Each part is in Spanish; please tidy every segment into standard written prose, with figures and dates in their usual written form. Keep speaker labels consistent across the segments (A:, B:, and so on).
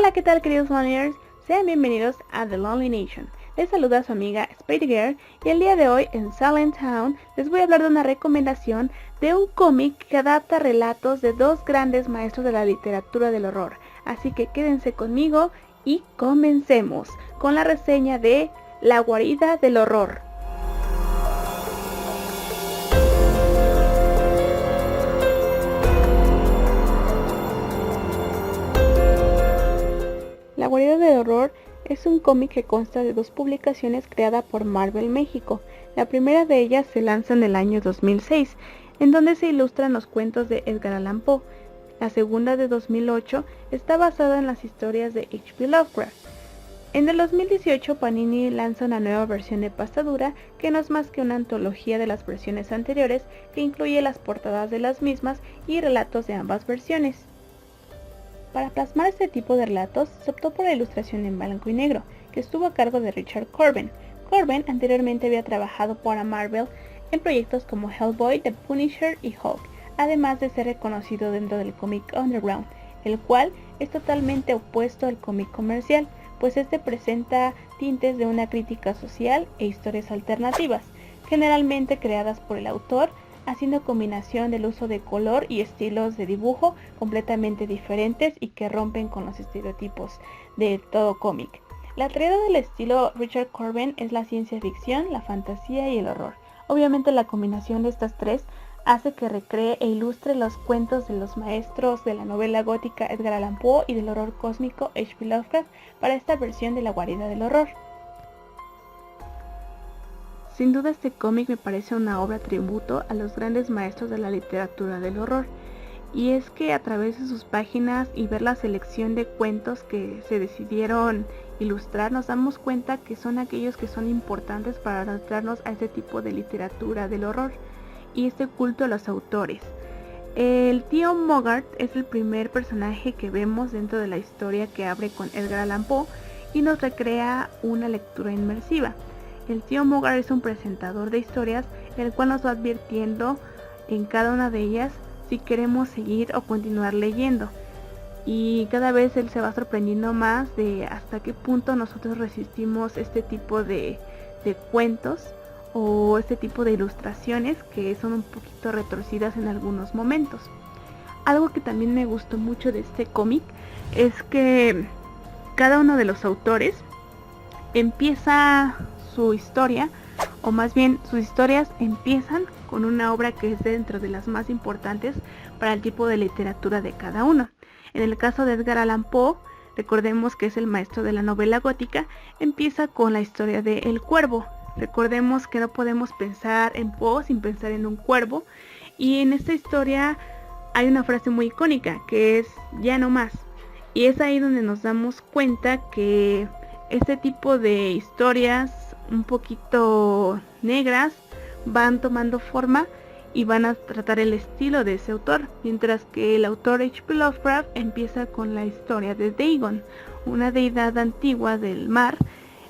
A: Hola, ¿qué tal, queridos Loneliers? Sean bienvenidos a The Lonely Nation. Les saluda su amiga Spade Girl y el día de hoy en Silent Town les voy a hablar de una recomendación de un cómic que adapta relatos de dos grandes maestros de la literatura del horror. Así que quédense conmigo y comencemos con la reseña de La guarida del horror. La guarida del horror es un cómic que consta de dos publicaciones creadas por Marvel México. La primera de ellas se lanza en el año 2006, en donde se ilustran los cuentos de Edgar Allan Poe. La segunda, de 2008, está basada en las historias de H.P. Lovecraft. En el 2018, Panini lanza una nueva versión de pasta dura que no es más que una antología de las versiones anteriores, que incluye las portadas de las mismas y relatos de ambas versiones. Para plasmar este tipo de relatos, se optó por la ilustración en blanco y negro, que estuvo a cargo de Richard Corben. Corben anteriormente había trabajado para Marvel en proyectos como Hellboy, The Punisher y Hulk, además de ser reconocido dentro del cómic underground, el cual es totalmente opuesto al cómic comercial, pues este presenta tintes de una crítica social e historias alternativas, generalmente creadas por el autor, haciendo combinación del uso de color y estilos de dibujo completamente diferentes y que rompen con los estereotipos de todo cómic. La tríada del estilo Richard Corben es la ciencia ficción, la fantasía y el horror. Obviamente la combinación de estas tres hace que recree e ilustre los cuentos de los maestros de la novela gótica Edgar Allan Poe y del horror cósmico H.P. Lovecraft para esta versión de La guarida del horror. Sin duda este cómic me parece una obra tributo a los grandes maestros de la literatura del horror, y es que a través de sus páginas y ver la selección de cuentos que se decidieron ilustrar, nos damos cuenta que son aquellos que son importantes para adentrarnos a este tipo de literatura del horror y este culto a los autores. El tío Mogart es el primer personaje que vemos dentro de la historia que abre con Edgar Allan Poe y nos recrea una lectura inmersiva. El tío Mogart es un presentador de historias, el cual nos va advirtiendo en cada una de ellas si queremos seguir o continuar leyendo. Y cada vez él se va sorprendiendo más de hasta qué punto nosotros resistimos este tipo de cuentos o este tipo de ilustraciones que son un poquito retorcidas en algunos momentos. Algo que también me gustó mucho de este cómic es que cada uno de los autores empieza su historia, o más bien sus historias empiezan con una obra que es dentro de las más importantes para el tipo de literatura de cada uno. En el caso de Edgar Allan Poe, recordemos que es el maestro de la novela gótica, empieza con la historia de El Cuervo. Recordemos que no podemos pensar en Poe sin pensar en un cuervo, y en esta historia hay una frase muy icónica que es "ya no más", y es ahí donde nos damos cuenta que este tipo de historias un poquito negras van tomando forma y van a tratar el estilo de ese autor, mientras que el autor H.P. Lovecraft empieza con la historia de Dagon, una deidad antigua del mar.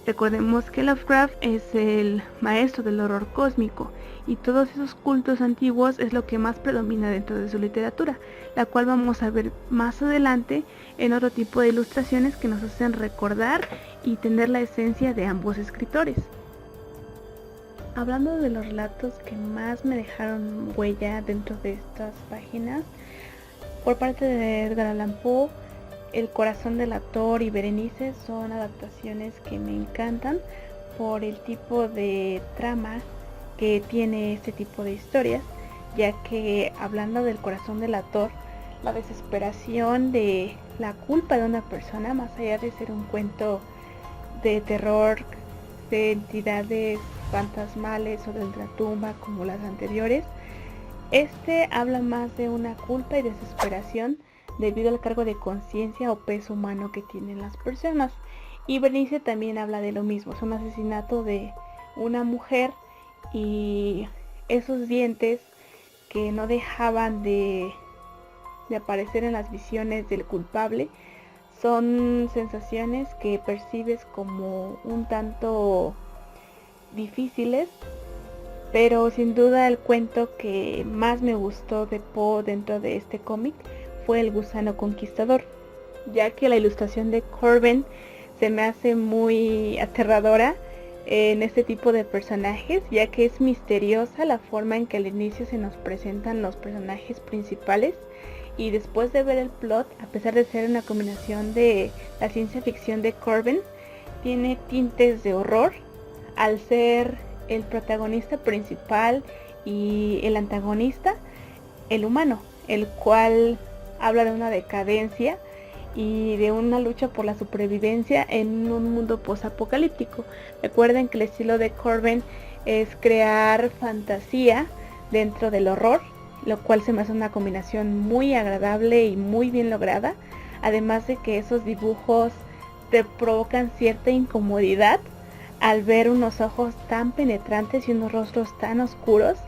A: Recordemos que Lovecraft es el maestro del horror cósmico y todos esos cultos antiguos es lo que más predomina dentro de su literatura, la cual vamos a ver más adelante en otro tipo de ilustraciones que nos hacen recordar y tener la esencia de ambos escritores. Hablando de los relatos que más me dejaron huella dentro de estas páginas, por parte de Edgar Allan Poe, El corazón del actor y Berenice son adaptaciones que me encantan por el tipo de trama que tiene este tipo de historias, ya que hablando del corazón del actor, la desesperación de la culpa de una persona, más allá de ser un cuento de terror, de entidades fantasmales o de ultratumba como las anteriores, este habla más de una culpa y desesperación debido al cargo de conciencia o peso humano que tienen las personas. Y Bernice también habla de lo mismo, es un asesinato de una mujer y esos dientes que no dejaban de aparecer en las visiones del culpable son sensaciones que percibes como un tanto difíciles, pero sin duda el cuento que más me gustó de Poe dentro de este cómic fue El gusano conquistador. ya que la ilustración de Corben se me hace muy aterradora en este tipo de personajes, ya que es misteriosa la forma en que al inicio se nos presentan los personajes principales, y después de ver el plot, a pesar de ser una combinación de la ciencia ficción de Corben, tiene tintes de horror al ser el protagonista principal y el antagonista, el humano, el cual habla de una decadencia y de una lucha por la supervivencia en un mundo posapocalíptico. Recuerden que el estilo de Corben es crear fantasía dentro del horror, lo cual se me hace una combinación muy agradable y muy bien lograda, además de que esos dibujos te provocan cierta incomodidad al ver unos ojos tan penetrantes y unos rostros tan oscuros,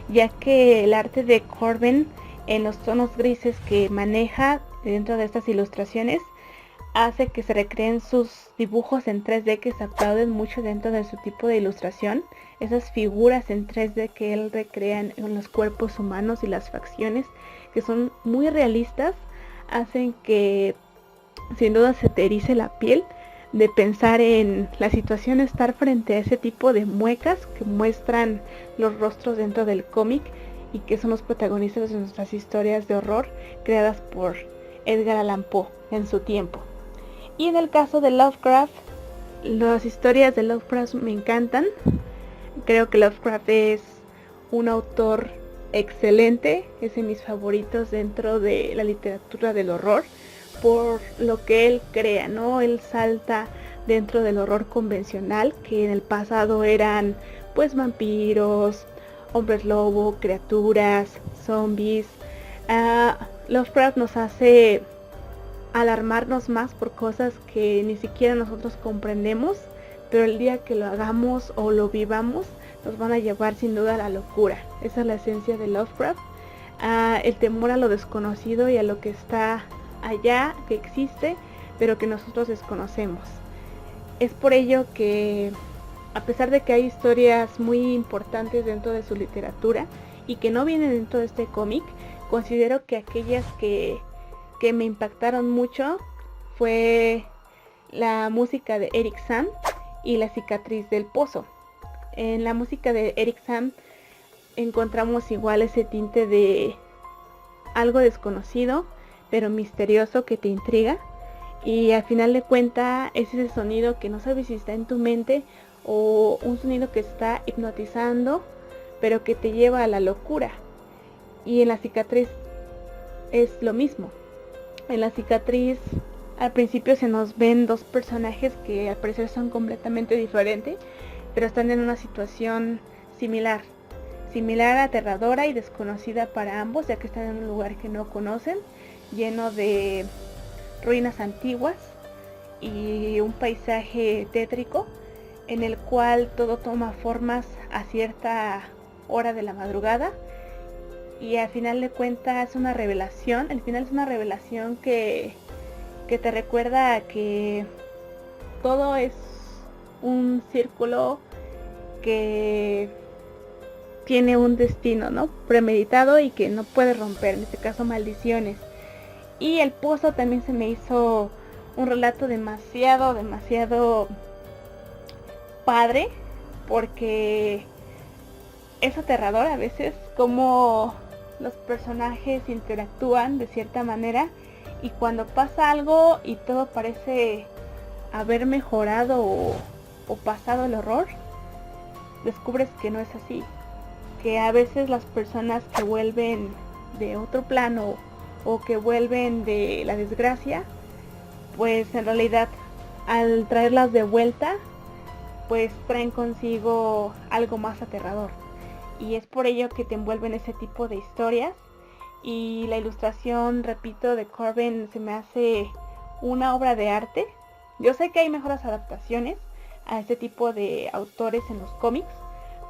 A: ya que el arte de Corben en los tonos grises que maneja dentro de estas ilustraciones hace que se recreen sus dibujos en 3D, que se aplauden mucho dentro de su tipo de ilustración. Esas figuras en 3D que él recrea en los cuerpos humanos y las facciones, que son muy realistas, hacen que sin duda se te erice la piel de pensar en la situación de estar frente a ese tipo de muecas que muestran los rostros dentro del cómic y que son los protagonistas de nuestras historias de horror creadas por Edgar Allan Poe en su tiempo. Y en el caso de Lovecraft, las historias de Lovecraft me encantan. Creo que Lovecraft es un autor excelente, es de mis favoritos dentro de la literatura del horror, por lo que él crea, ¿no? Él salta dentro del horror convencional, que en el pasado eran pues vampiros, hombres lobo, criaturas, zombies. Lovecraft nos hace alarmarnos más por cosas que ni siquiera nosotros comprendemos, pero el día que lo hagamos o lo vivamos nos van a llevar sin duda a la locura. Esa es la esencia de Lovecraft, el temor a lo desconocido y a lo que está allá, que existe, pero que nosotros desconocemos. Es por ello que, a pesar de que hay historias muy importantes dentro de su literatura y que no vienen dentro de este cómic, considero que aquellas que me impactaron mucho fue la música de Eric Sam y La cicatriz del pozo. En la música de Eric Sam encontramos igual ese tinte de algo desconocido pero misterioso que te intriga, y al final de cuentas es ese sonido que no sabes si está en tu mente o un sonido que está hipnotizando pero que te lleva a la locura. Y en La cicatriz es lo mismo. En La cicatriz al principio se nos ven dos personajes que al parecer son completamente diferentes, pero están en una situación similar, aterradora y desconocida para ambos, ya que están en un lugar que no conocen, lleno de ruinas antiguas y un paisaje tétrico en el cual todo toma formas a cierta hora de la madrugada. Y al final de cuentas es una revelación, el final es una revelación que te recuerda que todo es un círculo que tiene un destino, ¿no? Premeditado y que no puede romper, en este caso maldiciones. Y El pozo también se me hizo un relato demasiado padre, porque es aterrador a veces como los personajes interactúan de cierta manera, y cuando pasa algo y todo parece haber mejorado o pasado el horror, descubres que no es así, que a veces las personas que vuelven de otro plano o que vuelven de la desgracia, pues en realidad al traerlas de vuelta, pues traen consigo algo más aterrador. Y es por ello que te envuelven ese tipo de historias. Y la ilustración, repito, de Corben se me hace una obra de arte. Yo sé que hay mejores adaptaciones a este tipo de autores en los cómics,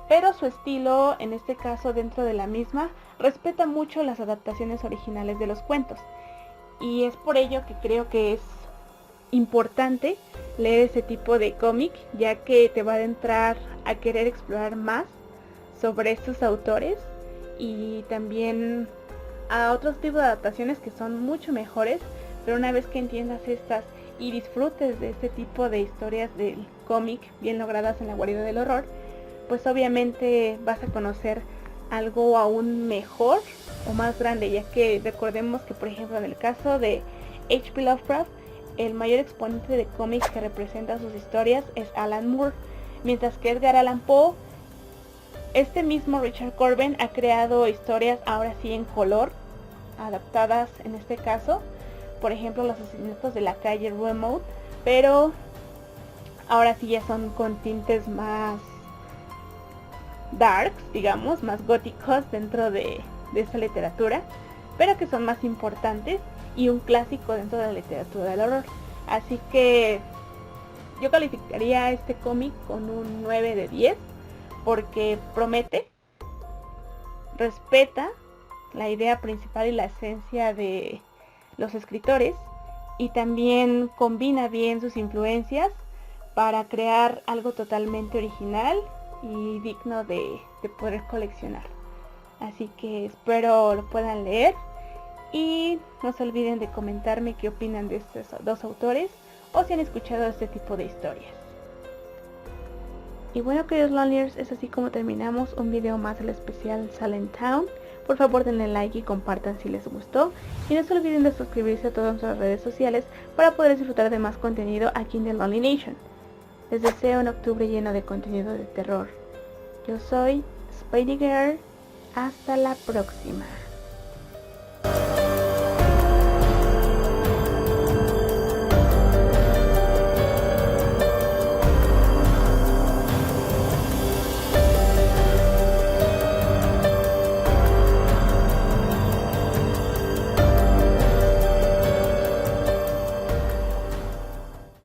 A: pero su estilo, en este caso dentro de la misma, respeta mucho las adaptaciones originales de los cuentos. Y es por ello que creo que es importante leer ese tipo de cómic, ya que te va a adentrar a querer explorar más sobre estos autores y también a otros tipos de adaptaciones que son mucho mejores, Pero una vez que entiendas estas y disfrutes de este tipo de historias del cómic bien logradas en la guarida del horror, pues obviamente vas a conocer algo aún mejor o más grande, ya que recordemos que, por ejemplo, en el caso de H.P. Lovecraft, el mayor exponente de cómics que representa sus historias es Alan Moore, mientras que Edgar Allan Poe, este mismo Richard Corbin ha creado historias ahora sí en color, adaptadas en este caso, por ejemplo, Los asesinatos de la calle Remote, pero ahora sí ya son con tintes más darks, digamos, más góticos dentro de esta literatura, pero que son más importantes y un clásico dentro de la literatura del horror. Así que yo calificaría este cómic con un 9 de 10 porque promete, respeta la idea principal y la esencia de los escritores y también combina bien sus influencias para crear algo totalmente original y digno de poder coleccionar. Así que espero lo puedan leer y no se olviden de comentarme qué opinan de estos dos autores o si han escuchado este tipo de historias. Y bueno, queridos Loneliers, es así como terminamos un video más del especial Silent Town. Por favor denle like y compartan si les gustó. Y no se olviden de suscribirse a todas nuestras redes sociales para poder disfrutar de más contenido aquí en The Lonely Nation. Les deseo un octubre lleno de contenido de terror. Yo soy Spidey Girl. Hasta la próxima.